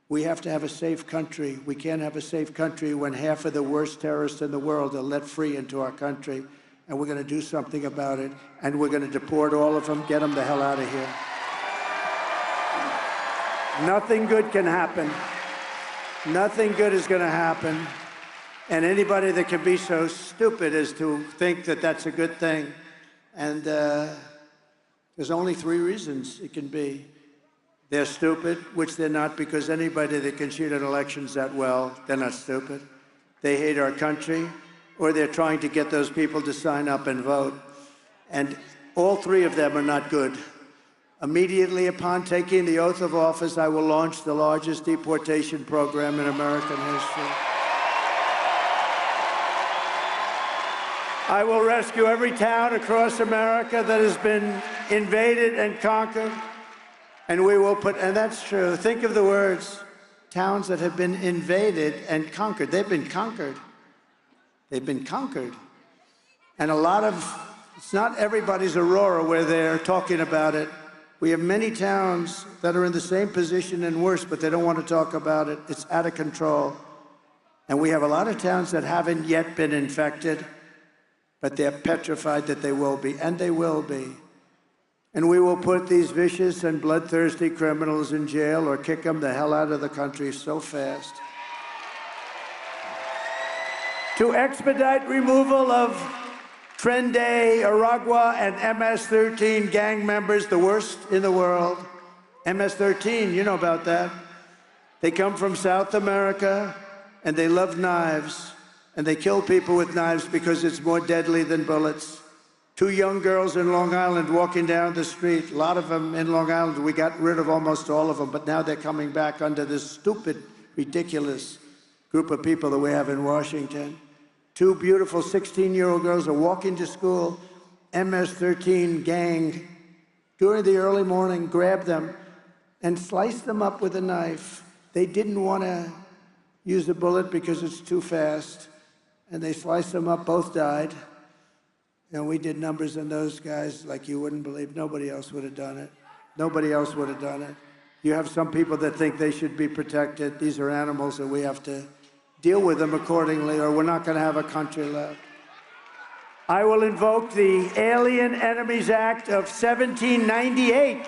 We have to have a safe country. We can't have a safe country when half of the worst terrorists in the world are let free into our country. And we're going to do something about it. And we're going to deport all of them, get them the hell out of here. Nothing good can happen. Nothing good is going to happen. And anybody that can be so stupid as to think that that's a good thing. And there's only 3 reasons it can be. They're stupid, which they're not, because anybody that can cheat in elections that well, they're not stupid. They hate our country, or they're trying to get those people to sign up and vote. And all 3 of them are not good. Immediately upon taking the oath of office, I will launch the largest deportation program in American history. I will rescue every town across America that has been invaded and conquered. And we will put, and that's true, think of the words, towns that have been invaded and conquered. They've been conquered. They've been conquered. And a lot of, it's not everybody's Aurora where they're talking about it. We have many towns that are in the same position and worse, but they don't want to talk about it. It's out of control. And we have a lot of towns that haven't yet been infected, but they're petrified that they will be, and they will be. And we will put these vicious and bloodthirsty criminals in jail or kick them the hell out of the country so fast. To expedite removal of Trende, Aragua, and MS-13 gang members, the worst in the world. MS-13, you know about that. They come from South America, and they love knives, and they kill people with knives because it's more deadly than bullets. 2 young girls in Long Island walking down the street, a lot of them in Long Island. We got rid of almost all of them, but now they're coming back under this stupid, ridiculous group of people that we have in Washington. 2 beautiful 16-year-old girls are walking to school, MS-13 gang, during the early morning, grabbed them and sliced them up with a knife. They didn't want to use the bullet because it's too fast, and they sliced them up, both died. And we did numbers on those guys like you wouldn't believe. Nobody else would have done it. Nobody else would have done it. You have some people that think they should be protected. These are animals, and we have to deal with them accordingly, or we're not going to have a country left. I will invoke the Alien Enemies Act of 1798.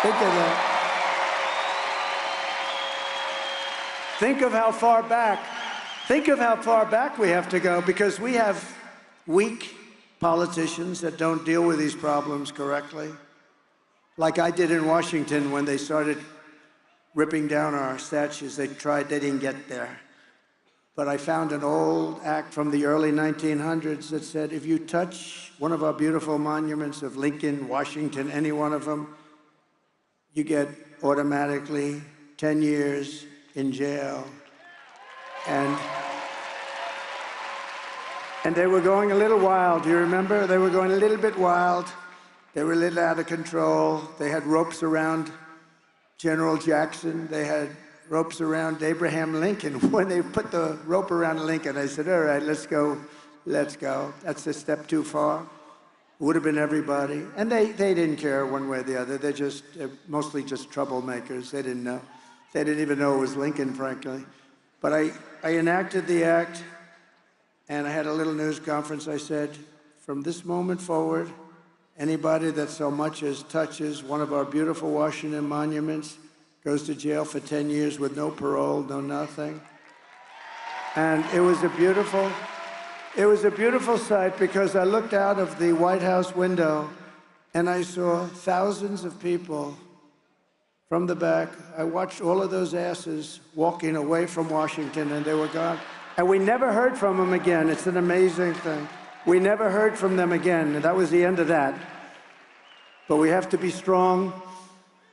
Think of that. Think of how far back. Think of how far back we have to go, because we have weak politicians that don't deal with these problems correctly. Like I did in Washington when they started ripping down our statues. They didn't get there. But I found an old act from the early 1900s that said, if you touch one of our beautiful monuments of Lincoln, Washington, any one of them, you get automatically 10 years in jail. And they were going a little wild, do you remember? They were going a little bit wild. They were a little out of control. They had ropes around General Jackson. They had ropes around Abraham Lincoln. When they put the rope around Lincoln, I said, all right, let's go, let's go. That's a step too far. Would have been everybody. And they didn't care one way or the other. They're mostly just troublemakers. They didn't know. They didn't even know it was Lincoln, frankly. But I enacted the act, and I had a little news conference. I said, from this moment forward, anybody that so much as touches one of our beautiful Washington monuments goes to jail for 10 years with no parole, no nothing. And it was a beautiful sight, because I looked out of the White House window and I saw thousands of people from the back. I watched all of those asses walking away from Washington, and they were gone. And we never heard from them again. It's an amazing thing. We never heard from them again, and that was the end of that. But we have to be strong.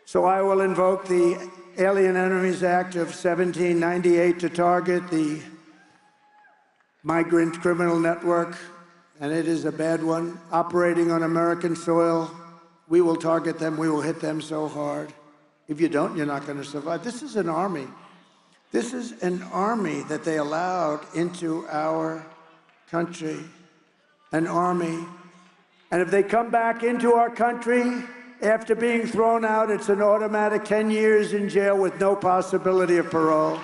So I will invoke the Alien Enemies Act of 1798 to target the migrant criminal network, and it is a bad one, operating on American soil. We will target them. We will hit them so hard. If you don't, you're not going to survive. This is an army. This is an army that they allowed into our country, an army. And if they come back into our country, After being thrown out, it's an automatic 10 years in jail with no possibility of parole.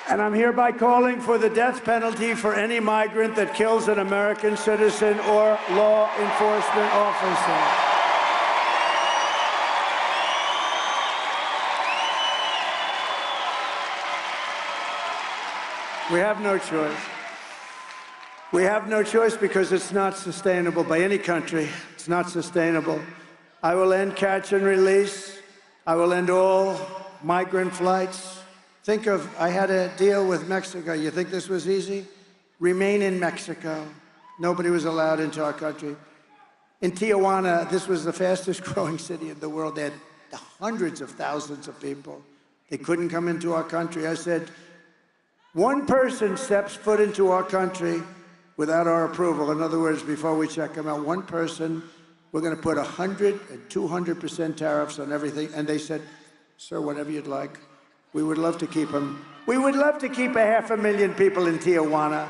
And I'm hereby calling for the death penalty for any migrant that kills an American citizen or law enforcement officer. We have no choice. We have no choice because it's not sustainable by any country. It's not sustainable. I will end catch and release. I will end all migrant flights. Think of, I had a deal with Mexico. You think this was easy? Remain in Mexico. Nobody was allowed into our country. In Tijuana, this was the fastest growing city in the world. They had hundreds of thousands of people. They couldn't come into our country. I said, one person steps foot into our country without our approval. In other words, before we check them out, one person, we're going to put 100 and 200% tariffs on everything. And they said, sir, whatever you'd like. We would love to keep them. We would love to keep 500,000 people in Tijuana.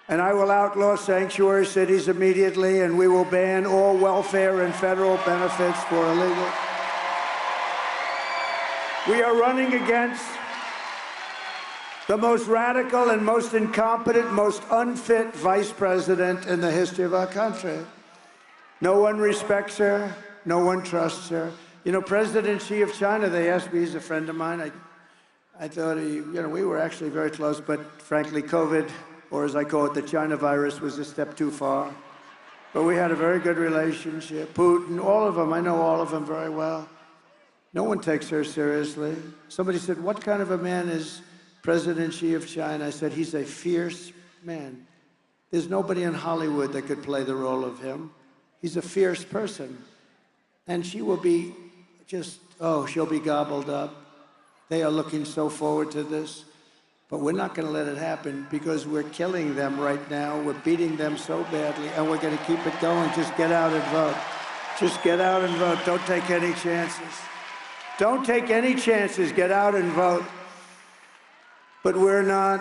And I will outlaw sanctuary cities immediately, and we will ban all welfare and federal benefits for illegal. We are running against the most radical and most incompetent, most unfit vice president in the history of our country. No one respects her. No one trusts her. You know, President Xi of China, they asked me, he's a friend of mine. I thought, we were actually very close, but frankly, COVID, or as I call it, the China virus, was a step too far. But we had a very good relationship. Putin, all of them, I know all of them very well. No one takes her seriously. Somebody said, what kind of a man is President Xi of China? I said, he's a fierce man. There's nobody in Hollywood that could play the role of him. He's a fierce person. And she will be just, she'll be gobbled up. They are looking so forward to this. But we're not going to let it happen because we're killing them right now. We're beating them so badly, and we're going to keep it going. Just get out and vote. Just get out and vote. Don't take any chances. Don't take any chances. Get out and vote. But we're not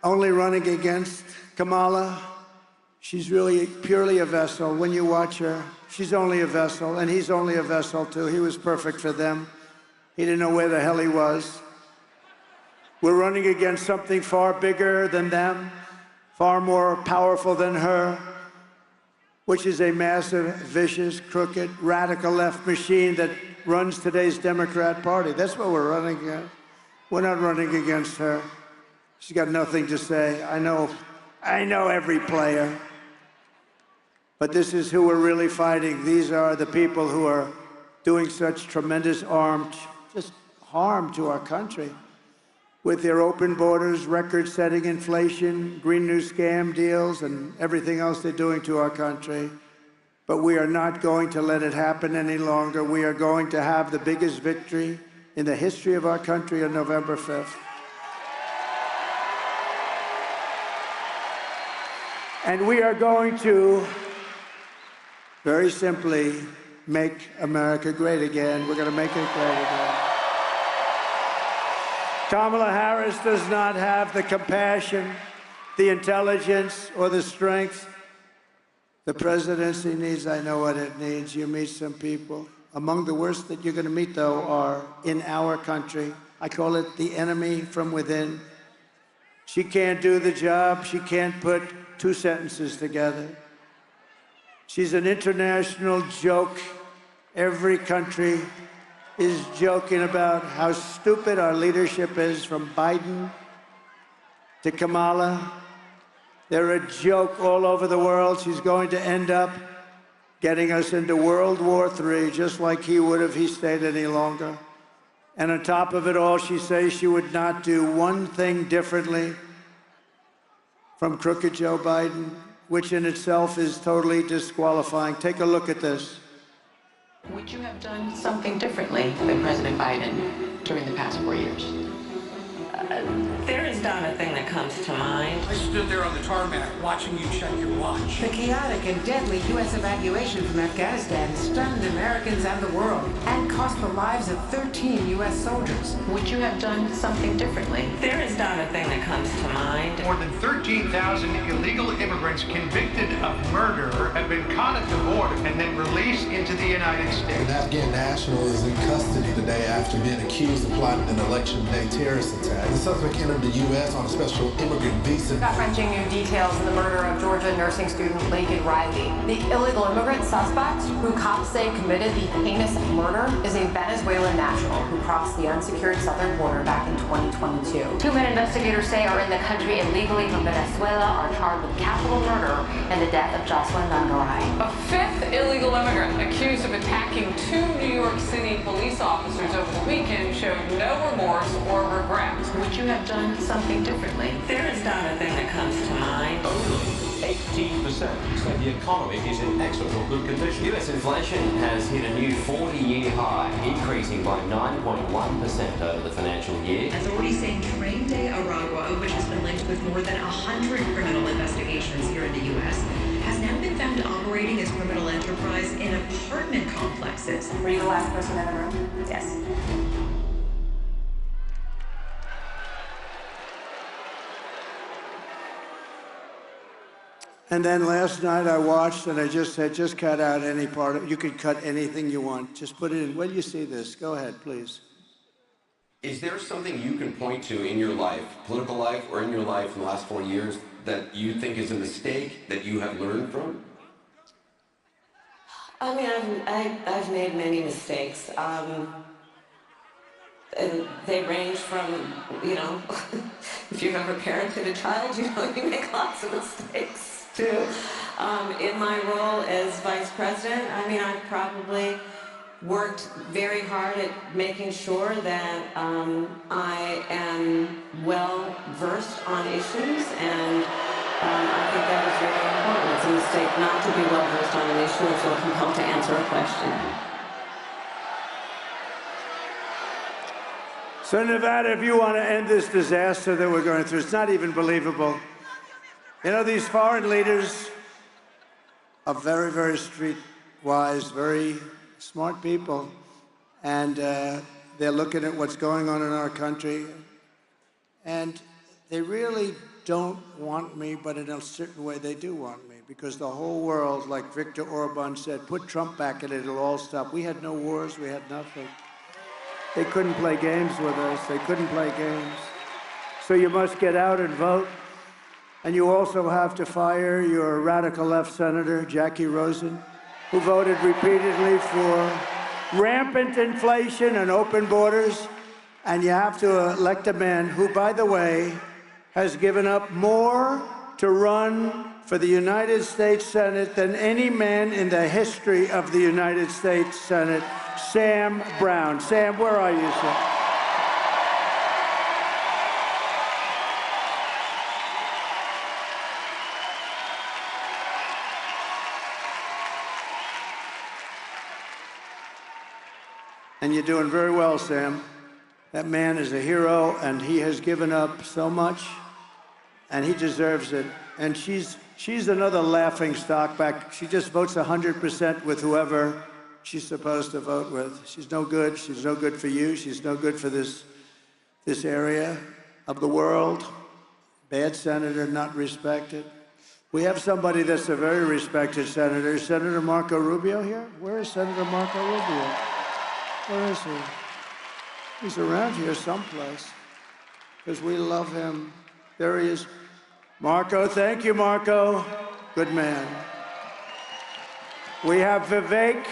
only running against Kamala. She's really purely a vessel. When you watch her, she's only a vessel, and he's only a vessel, too. He was perfect for them. He didn't know where the hell he was. We're running against something far bigger than them, far more powerful than her, which is a massive, vicious, crooked, radical left machine that runs today's Democrat Party. That's what we're running against. We're not running against her. She's got nothing to say. I know every player. But this is who we're really fighting. These are the people who are doing such tremendous harm to our country. With their open borders, record-setting inflation, Green New Scam deals, and everything else they're doing to our country. But we are not going to let it happen any longer. We are going to have the biggest victory in the history of our country on November 5th. And we are going to, very simply, make America great again. We're going to make it great again. Kamala Harris does not have the compassion, the intelligence, or the strength the presidency needs. I know what it needs. You meet some people. Among the worst that you're going to meet, though, are in our country. I call it the enemy from within. She can't do the job. She can't put two sentences together. She's an international joke. Every country is joking about how stupid our leadership is, from Biden to Kamala. They're a joke all over the world. She's going to end up getting us into World War III, just like he would if he stayed any longer. And on top of it all, she says she would not do one thing differently from crooked Joe Biden, which in itself is totally disqualifying. Take a look at this. Would you have done something differently than President Biden during the past 4 years? There is not a thing that comes to mind. I stood there on the tarmac watching you check your watch. The chaotic and deadly U.S. evacuation from Afghanistan started threatened Americans and the world and cost the lives of 13 U.S. soldiers. Would you have done something differently? There is not a thing that comes to mind. More than 13,000 illegal immigrants convicted of murder have been caught at the border and then released into the United States. An Afghan national is in custody today after being accused of plotting an election day terrorist attack. The suspect entered the U.S. on a special immigrant visa. Gut-wrenching new details in the murder of Georgia nursing student Laken Riley. The illegal immigrant suspect, who cops say committed the heinous murder, is a Venezuelan national who crossed the unsecured southern border back in 2022. Two men investigators say are in the country illegally from Venezuela are charged with capital murder and the death of Jocelyn Nangaray. A fifth illegal immigrant accused of attacking two New York City police officers over the weekend showed no remorse or regret. Would you have done something differently? There is not a thing that comes to mind. Only 18% say the economy is in excellent or good condition. US inflation has hit a new 40-year high, increasing by 9.1% over the financial year. Authorities saying Train Day Aragua, which has been linked with more than 100 criminal investigations here in the U.S., has now been found operating as criminal enterprise in apartment complexes. Were you the last person in the room? Yes. And then last night I watched and I just said, just cut out any part of it. You could cut anything you want. Just put it in. When you see this, go ahead, please. Is there something you can point to in your life, political life, or in your life in the last 4 years that you think is a mistake that you have learned from? I mean, I've made many mistakes. And they range from, you know, if you've ever parented a child, you know you make lots of mistakes too. In my role as vice president, I mean, I've probably worked very hard at making sure that I am well versed on issues, and I think that is very important. It's a mistake not to be well versed on an issue and feel compelled to answer a question. So Nevada, if you want to end this disaster that we're going through, it's not even believable. You know, these foreign leaders are very, very streetwise, very smart people, and they're looking at what's going on in our country, and they really don't want me, but in a certain way they do want me, because the whole world, like Viktor Orban said, put Trump back in it, it'll all stop. We had no wars, we had nothing. They couldn't play games with us. They couldn't play games. So you must get out and vote. And you also have to fire your radical left senator, Jackie Rosen, who voted repeatedly for rampant inflation and open borders. And you have to elect a man who, by the way, has given up more to run for the United States Senate than any man in the history of the United States Senate, Sam Brown. Sam, where are you, Sam? And you're doing very well, Sam. That man is a hero, and he has given up so much, and he deserves it. And she's another laughing stock back. She just votes 100% with whoever she's supposed to vote with. She's no good. She's no good for you. She's no good for this area of the world. Bad senator, not respected. We have somebody that's a very respected senator. Is Senator Marco Rubio here? Where is Senator Marco Rubio? Where is he? He's around here someplace, because we love him. There he is. Marco, thank you, Marco. Good man. We have Vivek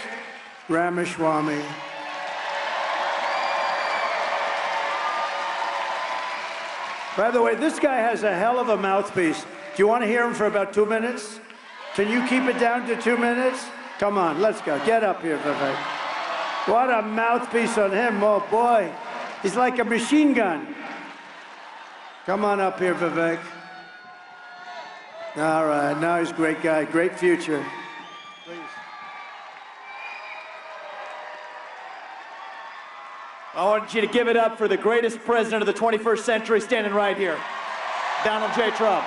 Ramaswamy. By the way, this guy has a hell of a mouthpiece. Do you want to hear him for about 2 minutes? Can you keep it down to 2 minutes? Come on, let's go. Get up here, Vivek. What a mouthpiece on him, oh boy. He's like a machine gun. Come on up here, Vivek. All right, now he's a great guy, great future. Please. I want you to give it up for the greatest president of the 21st century standing right here, Donald J. Trump.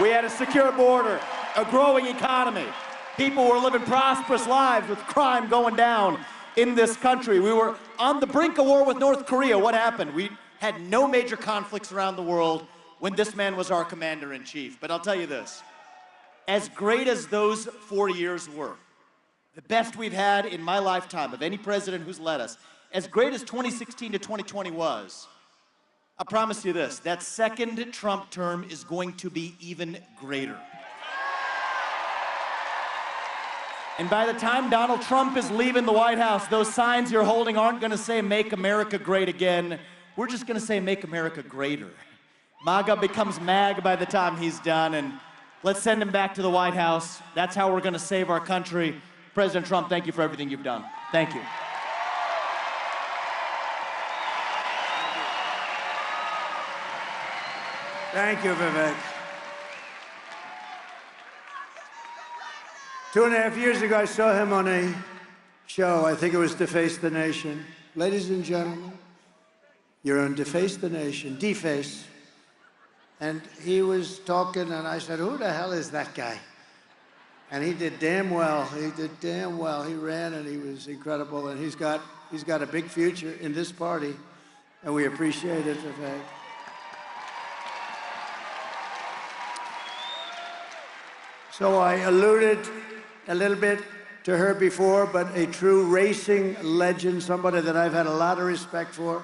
We had a secure border, a growing economy, People were living prosperous lives with crime going down in this country. We were on the brink of war with North Korea. What happened? We had no major conflicts around the world when this man was our commander-in-chief. But I'll tell you this, as great as those 4 years were, the best we've had in my lifetime of any president who's led us, as great as 2016 to 2020 was, I promise you this, that second Trump term is going to be even greater. And by the time Donald Trump is leaving the White House, those signs you're holding aren't gonna say, "Make America Great Again." We're just gonna say, "Make America Greater." MAGA becomes MAG by the time he's done, and let's send him back to the White House. That's how we're gonna save our country. President Trump, thank you for everything you've done. Thank you. Thank you, Vivek. 2.5 years ago, I saw him on a show. I think it was Deface the Nation. Ladies and gentlemen, you're on Deface the Nation, Deface. And he was talking, and I said, who the hell is that guy? And he did damn well. He did damn well. He ran, and he was incredible. And he's got a big future in this party, and we appreciate it, Vivek. So I alluded a little bit to her before, but a true racing legend, somebody that I've had a lot of respect for.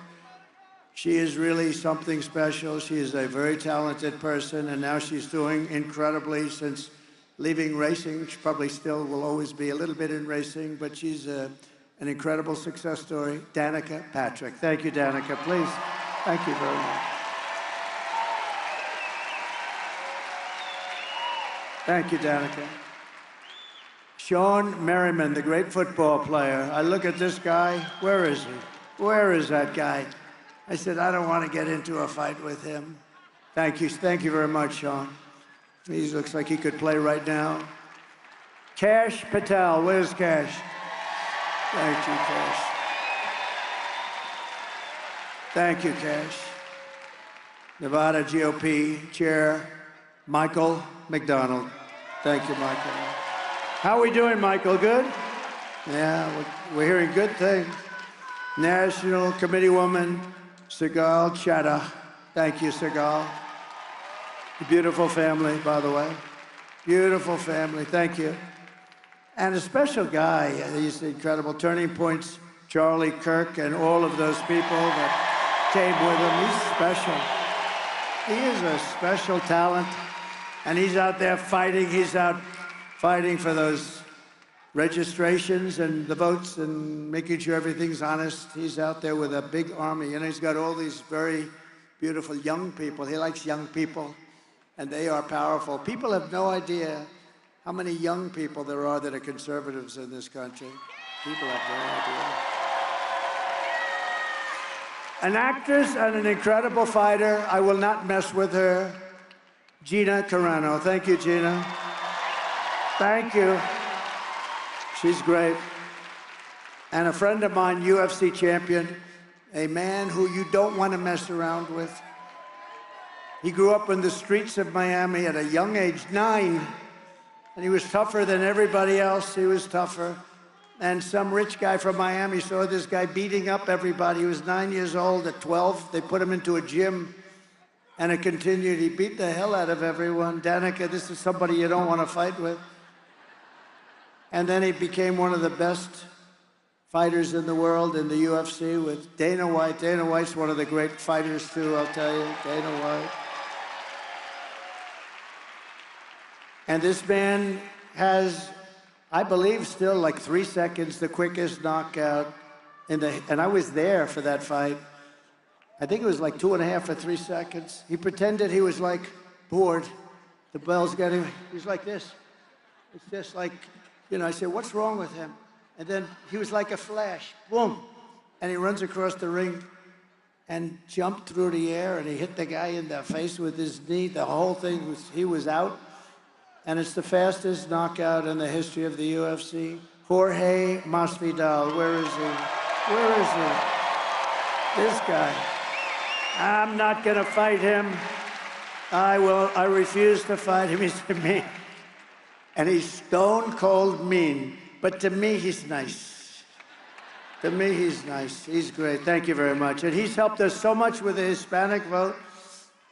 She is really something special. She is a very talented person, and now she's doing incredibly since leaving racing. She probably still will always be a little bit in racing, but she's an incredible success story. Danica Patrick. Thank you, Danica. Please. Thank you very much. Thank you, Danica. Sean Merriman, the great football player. I look at this guy. Where is he? Where is that guy? I said, I don't want to get into a fight with him. Thank you. Thank you very much, Sean. He looks like he could play right now. Cash Patel. Where's Cash? Thank you, Cash. Thank you, Cash. Nevada GOP Chair Michael McDonald. Thank you, Michael. How are we doing, Michael? Good? Yeah, we're hearing good things. National Committee Woman Sigal Chattah. Thank you, Sigal. Beautiful family, by the way. Beautiful family. Thank you. And a special guy. He's incredible. Turning Point's Charlie Kirk and all of those people that came with him. He's special. He is a special talent. And he's out there fighting. He's out fighting for those registrations and the votes and making sure everything's honest. He's out there with a big army. And he's got all these very beautiful young people. He likes young people, and they are powerful. People have no idea how many young people there are that are conservatives in this country. People have no idea. An actress and an incredible fighter. I will not mess with her. Gina Carano. Thank you, Gina. Thank you. She's great. And a friend of mine, UFC champion, a man who you don't want to mess around with. He grew up in the streets of Miami at a young age, 9, and he was tougher than everybody else. He was tougher. And some rich guy from Miami saw this guy beating up everybody. He was 9 years old. At 12, they put him into a gym. And it continued. He beat the hell out of everyone. Danica, this is somebody you don't want to fight with. And then he became one of the best fighters in the world in the UFC with Dana White. Dana White's one of the great fighters, too, I'll tell you. Dana White. And this man has, I believe, still like 3 seconds, the quickest knockout in the, and I was there for that fight. I think it was like 2.5 or 3 seconds. He pretended he was like bored. The bell's getting, he's like this. It's just like, you know, I said, what's wrong with him? And then he was like a flash, boom. And he runs across the ring and jumped through the air, and he hit the guy in the face with his knee. The whole thing was, he was out. And it's the fastest knockout in the history of the UFC. Jorge Masvidal, where is he? Where is he? This guy. I'm not gonna fight him. I refuse to fight him. He said, me. and he's stone cold mean. But to me, he's nice. To me, he's nice. He's great. Thank you very much. And he's helped us so much with the Hispanic vote.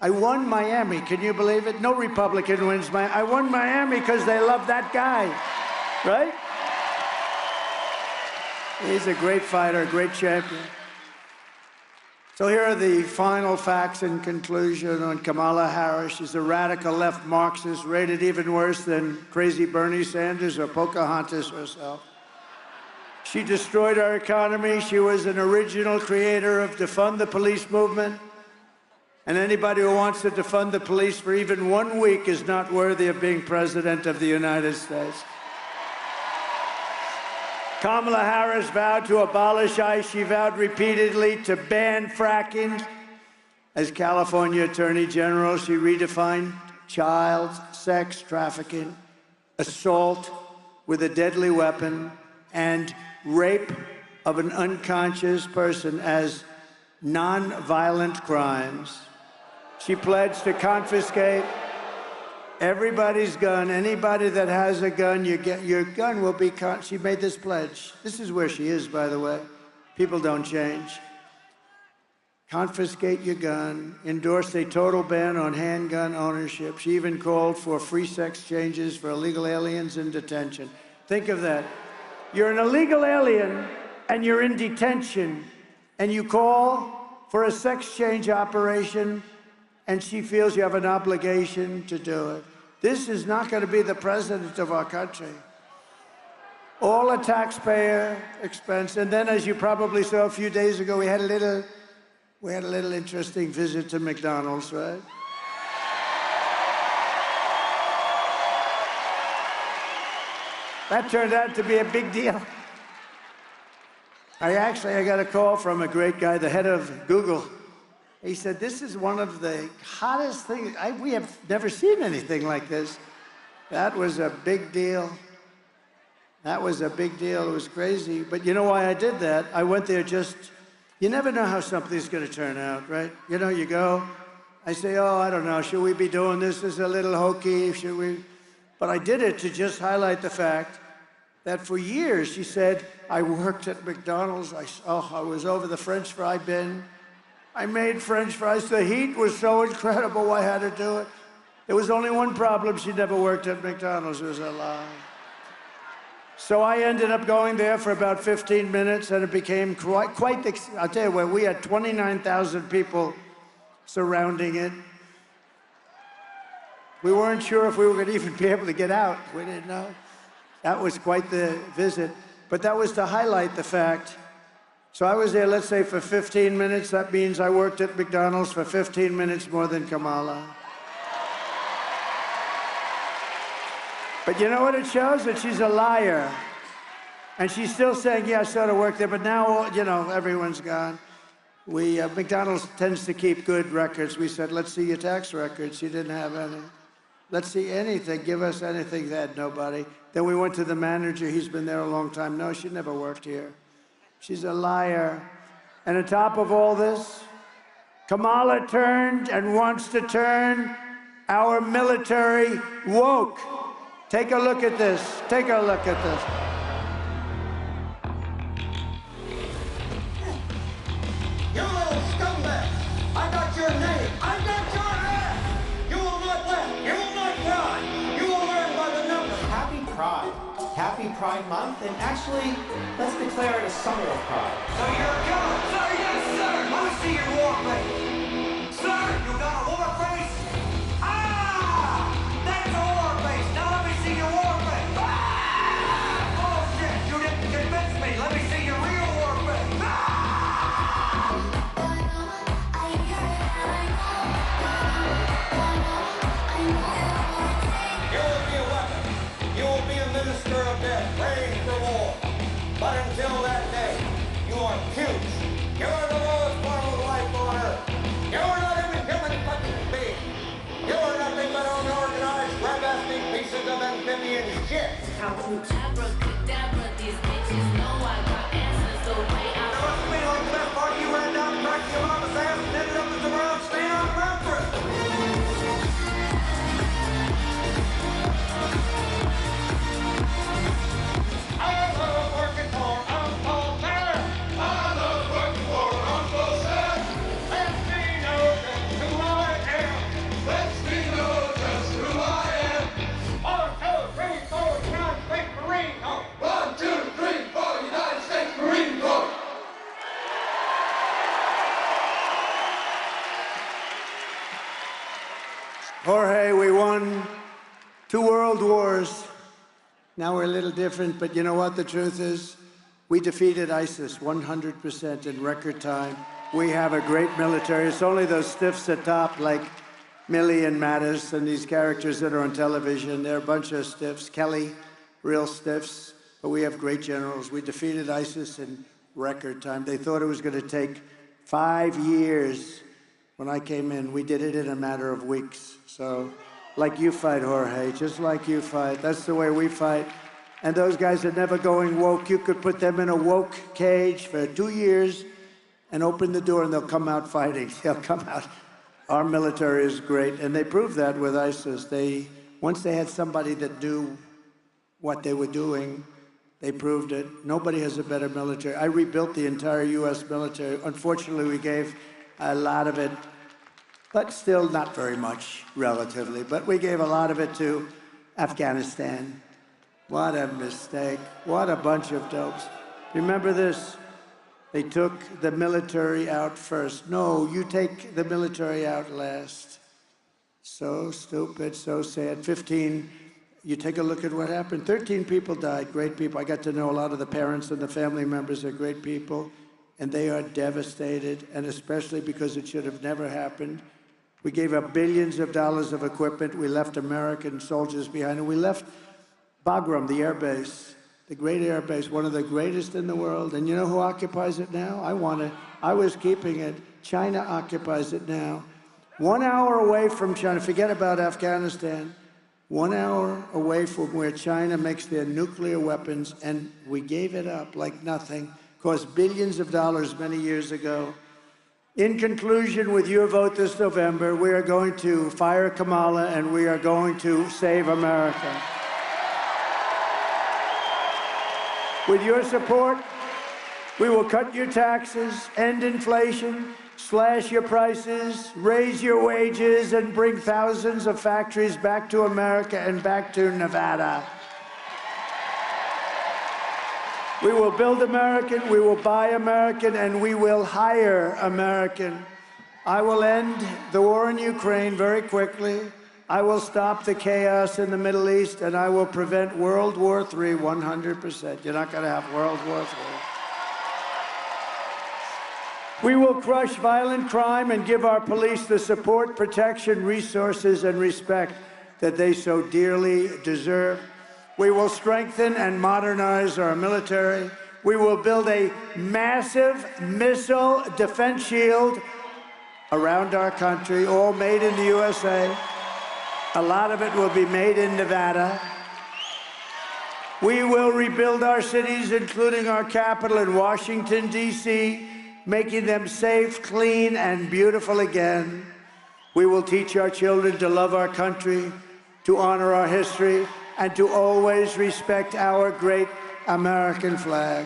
I won Miami. Can you believe it? No Republican wins Miami. I won Miami because they love that guy, right? He's a great fighter, a great champion. So here are the final facts in conclusion on Kamala Harris. She's a radical left Marxist, rated even worse than crazy Bernie Sanders or Pocahontas herself. She destroyed our economy. She was an original creator of defund the police movement. And anybody who wants to defund the police for even 1 week is not worthy of being president of the United States. Kamala Harris vowed to abolish ICE. She vowed repeatedly to ban fracking. As California Attorney General, she redefined child sex trafficking, assault with a deadly weapon, and rape of an unconscious person as non-violent crimes. She pledged to confiscate everybody's gun. Anybody that has a gun, your gun will be she made this pledge. This is where she is, by the way. People don't change. Confiscate your gun, endorsed a total ban on handgun ownership. She even called for free sex changes for illegal aliens in detention. Think of that. You're an illegal alien and you're in detention and you call for a sex change operation and she feels you have an obligation to do it. This is not going to be the president of our country. All a taxpayer expense. And then, as you probably saw a few days ago, we had a little interesting visit to McDonald's, right? That turned out to be a big deal. I got a call from a great guy, the head of Google. He said, this is one of the hottest things. We have never seen anything like this. That was a big deal. That was a big deal. It was crazy. But you know why I did that? I went there you never know how something's going to turn out, right? You know, you go, I say, oh, I don't know, should we be doing this? This is a little hokey, should we? But I did it to just highlight the fact that for years, she said, I worked at McDonald's. I was over the French fry bin. I made French fries. The heat was so incredible, I had to do it. There was only one problem. She never worked at McDonald's. It was a lie. So I ended up going there for about 15 minutes, and it became I'll tell you what, we had 29,000 people surrounding it. We weren't sure if we were going to even be able to get out. We didn't know. That was quite the visit. But that was to highlight the fact. So I was there, let's say, for 15 minutes. That means I worked at McDonald's for 15 minutes more than Kamala. But you know what it shows? That she's a liar. And she's still saying, yeah, I sort of worked there, but now, you know, everyone's gone. McDonald's tends to keep good records. We said, let's see your tax records. She didn't have any. Let's see anything. Give us anything. They had nobody. Then we went to the manager. He's been there a long time. No, she never worked here. She's a liar. And on top of all this, Kamala turned and wants to turn our military woke. Take a look at this. Take a look at this. You little scumbag! I got your name. I got your ass! You will not laugh. You will not cry. You will learn by the numbers. Happy Pride. Happy Pride Month, and actually, let's declare it a summer of pride. So you're a killer? Sir, yes, sir! Let me see your war face. Sir, you got a war face? Ah! That's a war face. Now let me see your war face. Ah! Oh, shit, you didn't convince me. Let me see your real war face. Ah! You will be a weapon. You will be a minister of death, praying for war. But until that day, you are huge. You are the lowest form of life on earth. You are not even human fucking being. You are nothing but unorganized, crab-asking pieces of amphibian shit. Abracadabra, these bitches know I got answers the way I... There must be like the best part you ran down and cracked your mama's ass and ended up as a brown stain on a mattress. Now we're a little different, but you know what the truth is? We defeated ISIS 100% in record time. We have a great military. It's only those stiffs at top, like Milley and Mattis and these characters that are on television. They're a bunch of stiffs. Kelly, real stiffs. But we have great generals. We defeated ISIS in record time. They thought it was going to take 5 years. When I came in, we did it in a matter of weeks. So, like you fight, Jorge, just like you fight. That's the way we fight. And those guys are never going woke. You could put them in a woke cage for 2 years and open the door and they'll come out fighting. They'll come out. Our military is great. And they proved that with ISIS. Once they had somebody that knew what they were doing, they proved it. Nobody has a better military. I rebuilt the entire U.S. military. Unfortunately, we gave a lot of it, but still not very much, relatively. But we gave a lot of it to Afghanistan. What a mistake. What a bunch of dopes. Remember this. They took the military out first. No, you take the military out last. So stupid, so sad. 15, you take a look at what happened. 13 people died, great people. I got to know a lot of the parents and the family members are great people, and they are devastated, and especially because it should have never happened. We gave up billions of dollars of equipment. We left American soldiers behind, and we left Bagram, the air base, the great air base, one of the greatest in the world. And you know who occupies it now? I was keeping it. China occupies it now. 1 hour away from China, forget about Afghanistan, 1 hour away from where China makes their nuclear weapons, and we gave it up like nothing. Cost billions of dollars many years ago. In conclusion, with your vote this November, we are going to fire Kamala and we are going to save America. With your support, we will cut your taxes, end inflation, slash your prices, raise your wages, and bring thousands of factories back to America and back to Nevada. We will build American, we will buy American, and we will hire American. I will end the war in Ukraine very quickly. I will stop the chaos in the Middle East, and I will prevent World War III 100%. You're not going to have World War III. We will crush violent crime and give our police the support, protection, resources, and respect that they so dearly deserve. We will strengthen and modernize our military. We will build a massive missile defense shield around our country, all made in the USA. A lot of it will be made in Nevada. We will rebuild our cities, including our capital in Washington, D.C., making them safe, clean, and beautiful again. We will teach our children to love our country, to honor our history, and to always respect our great American flag.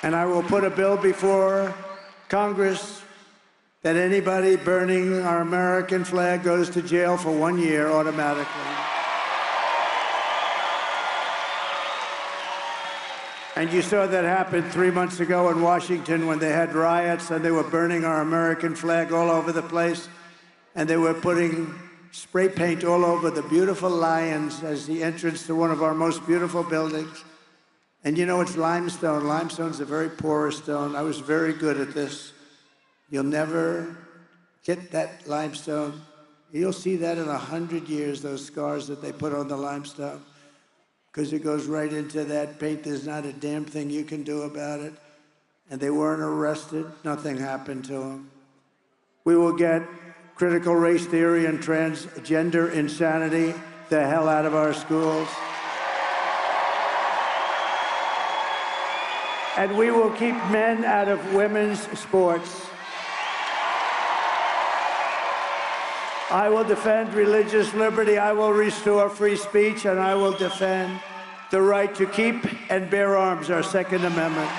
And I will put a bill before Congress that anybody burning our American flag goes to jail for 1 year automatically. And you saw that happen 3 months ago in Washington when they had riots and they were burning our American flag all over the place. And they were putting spray paint all over the beautiful lions as the entrance to one of our most beautiful buildings. And you know, it's limestone. Limestone's a very porous stone. I was very good at this. You'll never get that limestone. You'll see that in 100 years, those scars that they put on the limestone, because it goes right into that paint. There's not a damn thing you can do about it. And they weren't arrested. Nothing happened to them. We will get critical race theory and transgender insanity the hell out of our schools. And we will keep men out of women's sports. I will defend religious liberty. I will restore free speech, and I will defend the right to keep and bear arms, our Second Amendment.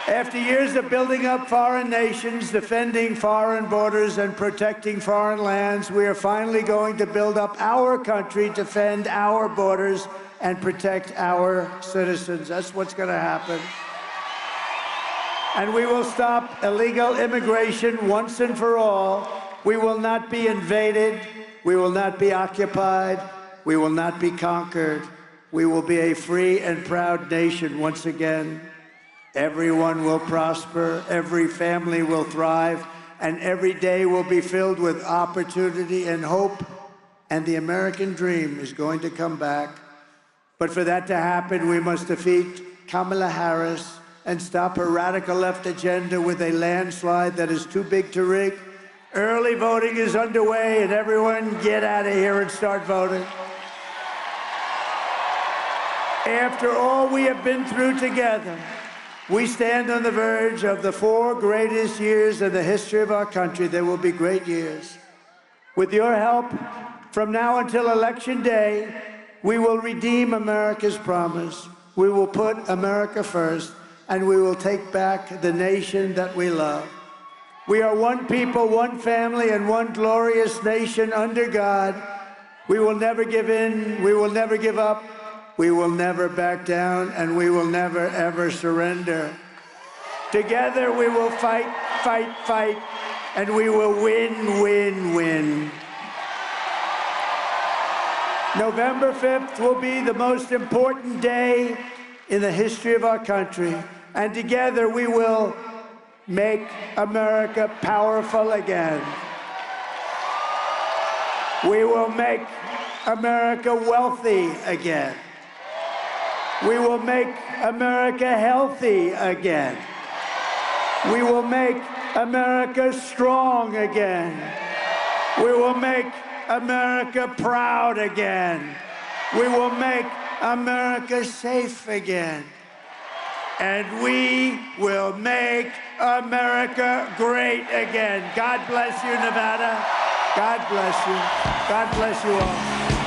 After years of building up foreign nations, defending foreign borders, and protecting foreign lands, we are finally going to build up our country, defend our borders, and protect our citizens. That's what's going to happen. And we will stop illegal immigration once and for all. We will not be invaded. We will not be occupied. We will not be conquered. We will be a free and proud nation once again. Everyone will prosper, every family will thrive, and every day will be filled with opportunity and hope, and the American dream is going to come back. But for that to happen, we must defeat Kamala Harris and stop her radical left agenda with a landslide that is too big to rig. Early voting is underway, and everyone get out of here and start voting. After all we have been through together, we stand on the verge of the 4 greatest years in the history of our country. There will be great years. With your help, from now until Election Day, we will redeem America's promise. We will put America first, and we will take back the nation that we love. We are one people, one family, and one glorious nation under God. We will never give in. We will never give up. We will never back down, and we will never, ever surrender. Together, we will fight, fight, fight, and we will win, win, win. November 5th will be the most important day in the history of our country, and together we will make America powerful again. We will make America wealthy again. We will make America healthy again. We will make America strong again. We will make America proud again. We will make America safe again. And we will make America great again. God bless you, Nevada. God bless you. God bless you all.